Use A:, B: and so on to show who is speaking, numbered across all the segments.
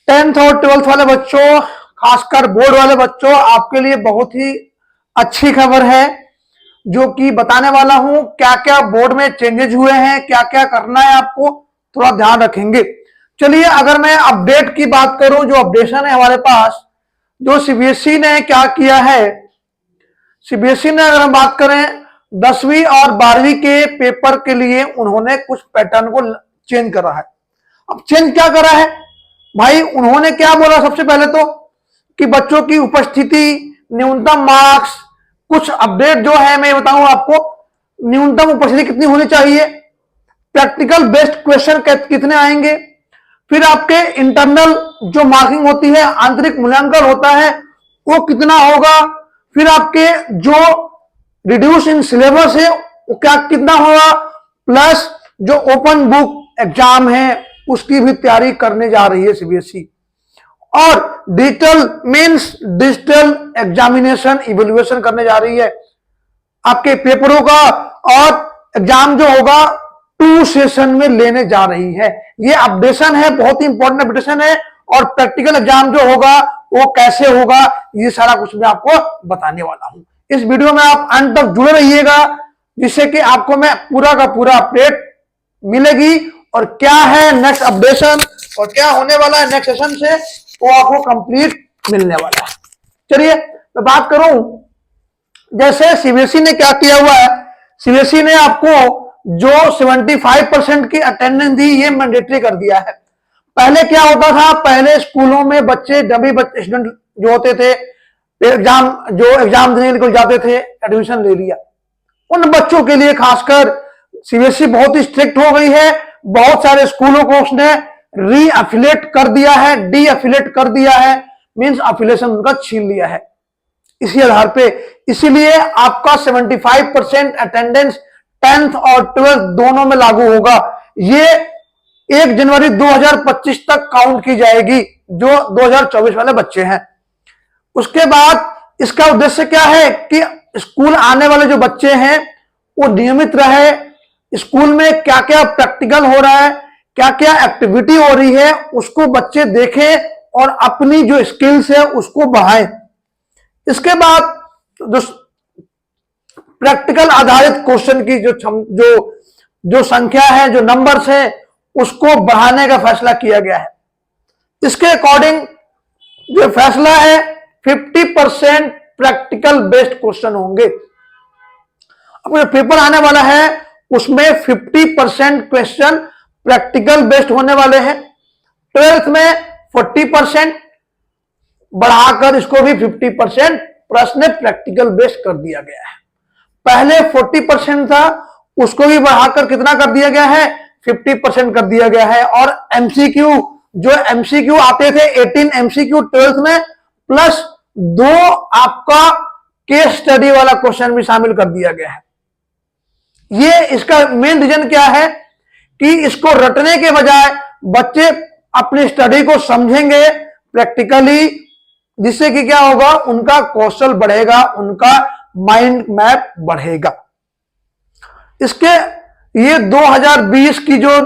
A: Tenth और twelfth वाले बच्चों, खासकर बोर्ड वाले बच्चों, आपके लिए बहुत ही अच्छी खबर है जो कि बताने वाला हूं। क्या क्या बोर्ड में चेंजेस हुए हैं, क्या क्या करना है, आपको थोड़ा ध्यान रखेंगे। चलिए, अगर मैं अपडेट की बात करूं, जो अपडेशन है हमारे पास, जो सीबीएसई ने क्या किया है। सीबीएसई ने अगर हम बात करें 10वीं और 12वीं के पेपर के लिए, उन्होंने कुछ पैटर्न को चेंज करा है। अब चेंज क्या करा है भाई? उन्होंने क्या बोला सबसे पहले तो कि बच्चों की उपस्थिति, न्यूनतम मार्क्स, कुछ अपडेट जो है मैं बताऊं आपको। न्यूनतम उपस्थिति कितनी होनी चाहिए, प्रैक्टिकल बेस्ड क्वेश्चन कितने आएंगे, फिर आपके इंटरनल जो मार्किंग होती है, आंतरिक मूल्यांकन होता है, वो कितना होगा, फिर आपके जो रिड्यूस इन सिलेबस है वो क्या कितना होगा, प्लस जो ओपन बुक एग्जाम है उसकी भी तैयारी करने जा रही है सीबीएसई। और डिजिटल एग्जामिनेशन इवेल्युएशन करने जा रही है आपके पेपरों का, और एग्जाम जो होगा 2 सेशन में लेने जा रही है। ये अपडेशन है, बहुत ही इंपॉर्टेंट अपडेशन है। और प्रैक्टिकल एग्जाम जो होगा वो कैसे होगा, ये सारा कुछ मैं आपको बताने वाला हूं। इस वीडियो में आप अंत तक जुड़े रहिएगा, जिससे कि आपको मैं पूरा का पूरा अपडेट मिलेगी, और क्या है नेक्स्ट अपडेशन और क्या होने वाला है नेक्स्ट सेशन से, वो आपको कंप्लीट मिलने वाला है। चलिए मैं बात करूं, जैसे सीबीएसई ने क्या किया हुआ है। सीबीएसई ने आपको जो 75% की अटेंडेंस दी, ये मैंडेटरी कर दिया है। पहले क्या होता था, पहले स्कूलों में बच्चे, जब भी स्टूडेंट जो होते थे एग्जाम देने के लिए जाते थे, एडमिशन ले लिया, उन बच्चों के लिए खासकर सीबीएसई बहुत ही स्ट्रिक्ट हो गई है। बहुत सारे स्कूलों को उसने रीअफिलेट कर दिया है, डीअफिलेट कर दिया है, मींस अफिलेशन उनका छीन लिया है। इसी आधार पे, इसीलिए आपका 75% अटेंडेंस 10th और 12th दोनों में लागू होगा। ये 1 जनवरी 2025 तक काउंट की जाएगी, जो 2024 वाले बच्चे हैं। उसके बाद इसका उद्देश्य क्या है कि स्कूल आने वाले जो बच्चे हैं वो नियमित रहे, स्कूल में क्या क्या प्रैक्टिकल हो रहा है, क्या क्या एक्टिविटी हो रही है, उसको बच्चे देखें और अपनी जो स्किल्स है उसको बढ़ाएं। इसके बाद जो प्रैक्टिकल आधारित क्वेश्चन की जो संख्या है, जो नंबर्स है, उसको बढ़ाने का फैसला किया गया है। इसके अकॉर्डिंग जो फैसला है, 50% प्रैक्टिकल बेस्ड क्वेश्चन होंगे। अब जो पेपर आने वाला है उसमें 50% क्वेश्चन प्रैक्टिकल बेस्ड होने वाले हैं। 12th में 40%, बढ़ाकर इसको भी 50% प्रश्न प्रैक्टिकल बेस्ड कर दिया गया है। पहले 40% था, उसको भी बढ़ाकर कितना कर दिया गया है, 50% कर दिया गया है। और एमसीक्यू, जो एमसीक्यू आते थे 18 एमसीक्यू 12th में, प्लस 2 आपका केस स्टडी वाला क्वेश्चन भी शामिल कर दिया गया है। ये इसका मेन रीजन क्या है कि इसको रटने के बजाय बच्चे अपनी स्टडी को समझेंगे प्रैक्टिकली, जिससे कि क्या होगा, उनका कौशल बढ़ेगा, उनका माइंड मैप बढ़ेगा। इसके ये 2020 की जो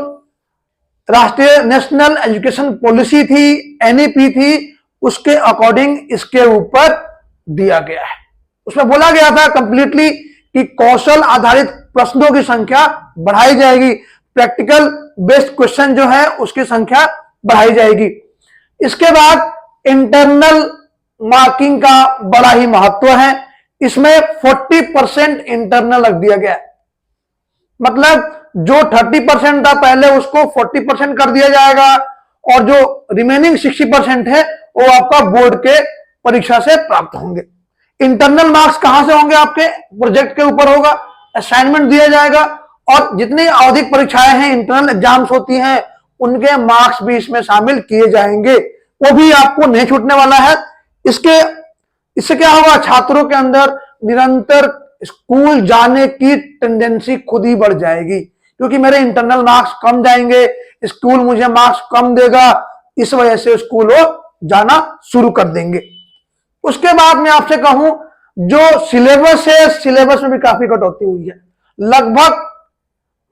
A: राष्ट्रीय नेशनल एजुकेशन पॉलिसी थी, एनईपी थी, उसके अकॉर्डिंग इसके ऊपर दिया गया है। उसमें बोला गया था कंप्लीटली कि कौशल आधारित प्रश्नों की संख्या बढ़ाई जाएगी, प्रैक्टिकल बेस्ड क्वेश्चन जो है उसकी संख्या बढ़ाई जाएगी। इसके बाद इंटरनल मार्किंग का बड़ा ही महत्व है। इसमें 40% इंटरनल रख दिया गया है। मतलब जो 30% था पहले, उसको 40% कर दिया जाएगा, और जो रिमेनिंग 60% है वो आपका बोर्ड के परीक्षा से प्राप्त होंगे। इंटरनल मार्क्स कहां से होंगे, आपके प्रोजेक्ट के ऊपर होगा, असाइनमेंट दिया जाएगा, और जितनी आवधिक परीक्षाएं हैं, इंटरनल एग्जाम्स होती हैं, उनके मार्क्स भी इसमें शामिल किए जाएंगे। वो भी आपको नहीं छूटने वाला है। इससे क्या होगा, छात्रों के अंदर निरंतर स्कूल जाने की टेंडेंसी खुद ही बढ़ जाएगी, क्योंकि मेरे इंटरनल मार्क्स कम जाएंगे, स्कूल मुझे मार्क्स कम देगा, इस वजह से स्कूल वो जाना शुरू कर देंगे। उसके बाद मैं आपसे कहूं, जो सिलेबस है, सिलेबस में भी काफी कटौती हुई है। लगभग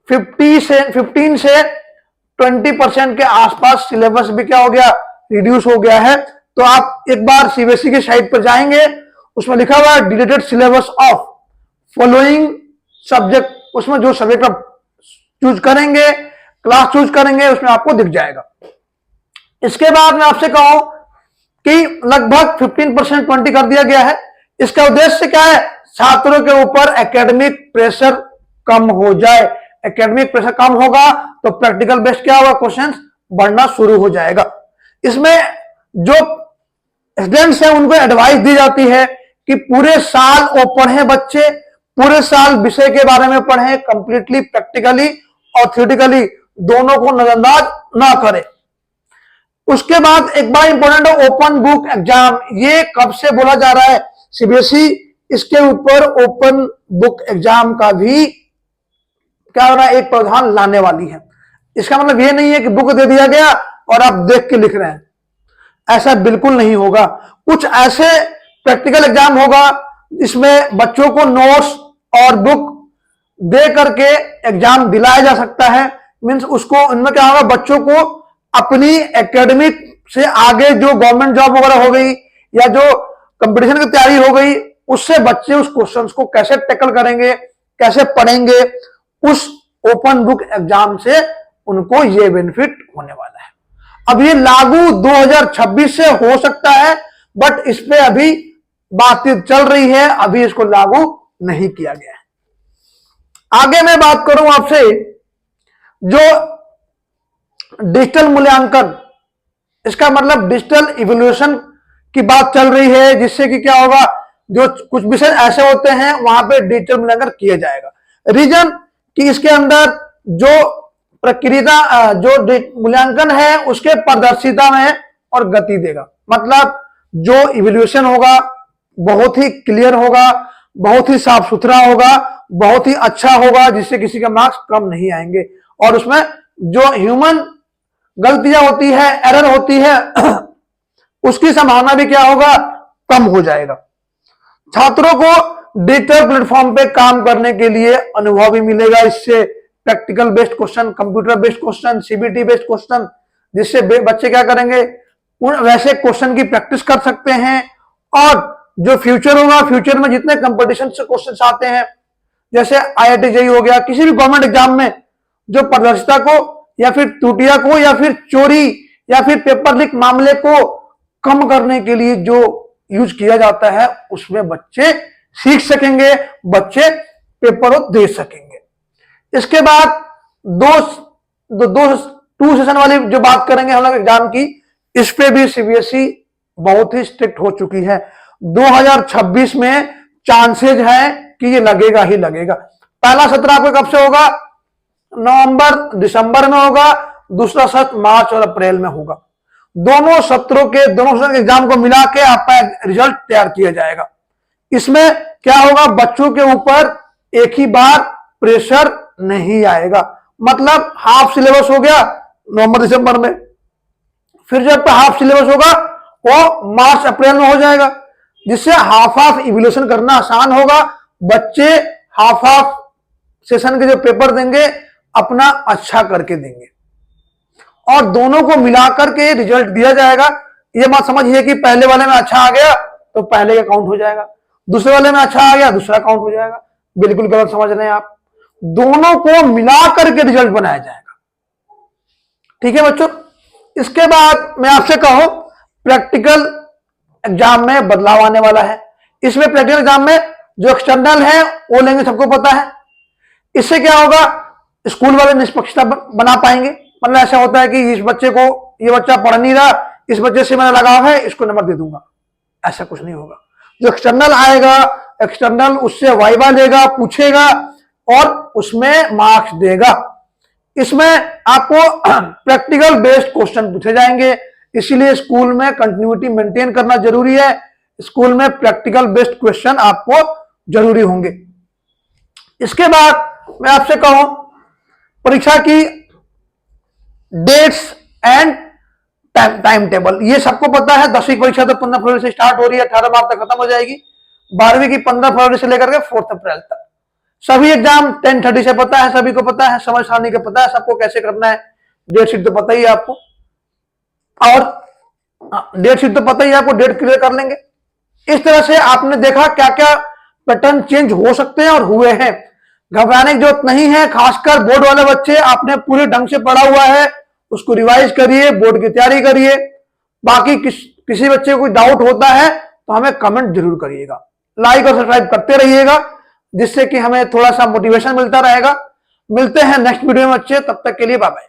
A: 15 से 20% के आसपास सिलेबस भी क्या हो गया, रिड्यूस हो गया है। तो आप एक बार सीबीएसई की साइट पर जाएंगे, उसमें लिखा हुआ है deleted syllabus of following subject, उसमें जो सब्जेक्ट आप चूज करेंगे, क्लास चूज करेंगे, उसमें आपको दिख जाएगा। इसके बाद मैं आपसे कहूं कि लगभग 15% 20 कर दिया गया है। इसका उद्देश्य क्या है? छात्रों के ऊपर एकेडमिक प्रेशर कम हो जाए। एकेडमिक प्रेशर कम होगा तो प्रैक्टिकल बेस्ड क्या होगा, क्वेश्चंस बढ़ना शुरू हो जाएगा। इसमें जो स्टूडेंट्स हैं उनको एडवाइस दी जाती है कि पूरे साल वो पढ़ें, बच्चे पूरे साल विषय के बारे में पढ़ें, कंप्लीटली प्रैक्टिकली और थ्योरेटिकली दोनों को नजरअंदाज ना करें। उसके बाद एक बार इंपॉर्टेंट है ओपन बुक एग्जाम। ये कब से बोला जा रहा है? सीबीएसई इसके ऊपर ओपन बुक एग्जाम का भी क्या हो रहा है, एक प्रावधान लाने वाली है। इसका मतलब ये नहीं है कि बुक दे दिया गया और आप देख के लिख रहे हैं, ऐसा बिल्कुल नहीं होगा। कुछ ऐसे प्रैक्टिकल एग्जाम होगा इसमें बच्चों को नोट्स और बुक दे करके एग्जाम दिलाया जा सकता है। मींस उसको इनमें क्या होगा, बच्चों को अपनी एकेडमिक से आगे जो गवर्नमेंट जॉब वगैरह हो गई या जो कंपटीशन की तैयारी हो गई, उससे बच्चे उस क्वेश्चंस को कैसे टैकल करेंगे, कैसे पढ़ेंगे, उस ओपन बुक एग्जाम से उनको ये बेनिफिट होने वाला है। अब ये लागू 2026 से हो सकता है, बट इस पे अभी बातचीत चल रही है, अभी इसको लागू नहीं किया गया है। आगे मैं बात करूं आपसे, जो डिजिटल मूल्यांकन, इसका मतलब डिजिटल इवोल्यूशन की बात चल रही है, जिससे कि क्या होगा, जो कुछ विषय ऐसे होते हैं वहां पे डिजिटल मूल्यांकन किया जाएगा। रीजन कि इसके अंदर जो प्रक्रिया, जो मूल्यांकन है उसके पारदर्शिता में और गति देगा। मतलब जो इवोल्यूशन होगा बहुत ही क्लियर होगा, बहुत ही साफ सुथरा होगा, बहुत ही अच्छा होगा, जिससे किसी का मार्क्स कम नहीं आएंगे। और उसमें जो ह्यूमन गलतियां होती है, एरर होती है, उसकी संभावना भी क्या होगा, कम हो जाएगा। छात्रों को डिजिटल प्लेटफॉर्म पे काम करने के लिए अनुभव भी मिलेगा। इससे practical based question, computer based question, CBT based question, जिससे बच्चे क्या करेंगे, उन वैसे क्वेश्चन की प्रैक्टिस कर सकते हैं। और जो फ्यूचर होगा, फ्यूचर में जितने कंपटीशन से क्वेश्चन आते हैं, जैसे आईआईटी जेईई हो गया, किसी भी गवर्नमेंट एग्जाम में जो पारदर्शिता को या फिर त्रुटियां को या फिर चोरी या फिर पेपर लीक मामले को कम करने के लिए जो यूज किया जाता है, उसमें बच्चे सीख सकेंगे, बच्चे पेपर दे सकेंगे। इसके बाद टू सेशन वाली जो बात करेंगे हम लोग एग्जाम की, इस पे भी सीबीएसई बहुत ही स्ट्रिक्ट हो चुकी है। 2026 में चांसेज है कि ये लगेगा ही लगेगा। पहला सत्र आपका कब से होगा? नवंबर दिसंबर में होगा, दूसरा सत्र मार्च और अप्रैल में होगा। दोनों सत्रों के एग्जाम को मिला के आपका रिजल्ट तैयार किया जाएगा। इसमें क्या होगा, बच्चों के ऊपर एक ही बार प्रेशर नहीं आएगा। मतलब हाफ सिलेबस हो गया नवंबर दिसंबर में, फिर जब हाफ सिलेबस होगा वो मार्च अप्रैल में हो जाएगा, जिससे हाफ हाफ इवोल्यूशन करना आसान होगा। बच्चे हाफ हाफ सेशन के जो पेपर देंगे अपना अच्छा करके देंगे और दोनों को मिलाकर के रिजल्ट दिया जाएगा। ये बात समझिए कि पहले वाले में अच्छा आ गया तो पहले का काउंट हो जाएगा, दूसरे वाले में अच्छा आ गया दूसरा काउंट हो जाएगा। बिल्कुल गलत समझ रहे हैं आप, दोनों को मिलाकर के रिजल्ट बनाया जाएगा। ठीक है बच्चों। इसके बाद मैं आपसे कहूं, प्रैक्टिकल एग्जाम में बदलाव आने वाला है। इसमें प्रैक्टिकल एग्जाम में जो एक्सटर्नल है वो लेंगे, सबको पता है। इससे क्या होगा, स्कूल वाले निष्पक्षता बना पाएंगे। मतलब ऐसा होता है कि इस बच्चे को, ये बच्चा पढ़ नहीं रहा, इस बच्चे से मेरा लगाव है, इसको नंबर दे दूंगा, ऐसा कुछ नहीं होगा। जो एक्सटर्नल आएगा, एक्सटर्नल उससे वाइवा लेगा, पूछेगा और उसमें मार्क्स देगा। इसमें आपको प्रैक्टिकल बेस्ड क्वेश्चन पूछे जाएंगे, इसीलिए स्कूल में कंटिन्यूटी मेंटेन करना जरूरी है। स्कूल में प्रैक्टिकल बेस्ड क्वेश्चन आपको जरूरी होंगे। इसके बाद मैं आपसे कहूं, परीक्षा की डेट्स एंड टाइम टेबल, ये सबको पता है। 10वीं परीक्षा तो 15 फरवरी से स्टार्ट हो रही है, 18 मार्च तक खत्म हो जाएगी। 12वीं की 15 फरवरी से लेकर के 4 अप्रैल तक। सभी एग्जाम 10:30 से पता है, सभी को पता है, समझ सारणी का पता है, सबको कैसे करना है, डेट शीट तो पता ही है आपको। और डेट शीट तो पता ही है आपको, डेट क्लियर कर लेंगे। इस तरह से आपने देखा क्या क्या पैटर्न चेंज हो सकते हैं और हुए हैं। घबराने की जरूरत नहीं है, खासकर बोर्ड वाले बच्चे, आपने पूरे ढंग से पढ़ा हुआ है, उसको रिवाइज करिए, बोर्ड की तैयारी करिए। बाकी किसी बच्चे को कोई डाउट होता है तो हमें कमेंट जरूर करिएगा, लाइक और सब्सक्राइब करते रहिएगा, जिससे कि हमें थोड़ा सा मोटिवेशन मिलता रहेगा। मिलते हैं नेक्स्ट वीडियो में बच्चे, तब तक के लिए बाय बाय।